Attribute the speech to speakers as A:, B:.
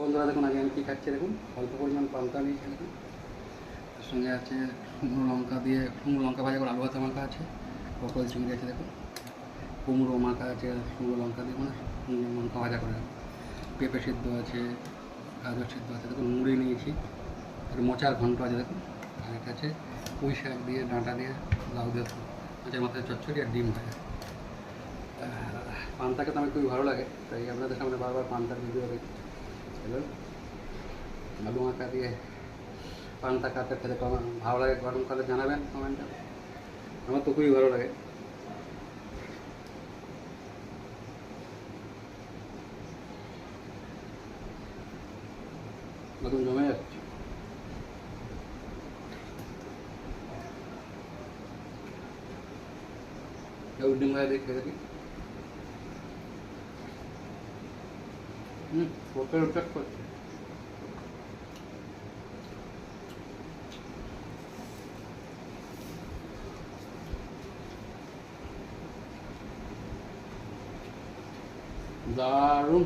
A: বন্ধুরা দেখুন আগে আমি কী খাচ্ছি দেখুন, অল্প পরিমাণ পান্তা নিয়েছি দেখুন, তার সঙ্গে আছে শুকনো লঙ্কা দিয়ে শুকনো লঙ্কা ভাজা করে আলু ভাতে মাখা আছে, পটল চিংড়ি আছে দেখুন, কুমড়ো মাখা আছে শুকনো লঙ্কা দিয়ে মানে শুকনো লঙ্কা ভাজা করে, পেঁপে সিদ্ধ আছে, গাজর সিদ্ধ আছে দেখুন, মুড়ি নিয়েছি, একটু মোচার ঘন্ট আছে দেখুন, আর এটা আছে পুঁই শাক দিয়ে ডাঁটা দিয়ে লাউ দিয়ে মাছের মাথায় চচ্চড়ি আর ডিম ভাজা। পান্তাকে তো আমার খুবই ভালো লাগে, তাই আপনাদের সামনে বারবার পান্তার ভিডিও দেখি। এবার আলু মাখা দিয়ে পান্তা কাতে খেতে ভালো লাগে, গরমকালে জানাবেন কমেন্টে, আমার তো খুবই ভালো লাগে। নতুন জমে যাচ্ছে। ডিম ভাজা দিয়ে খেয়ে দেখি। পোকের উঠাক করছে। দারুণ।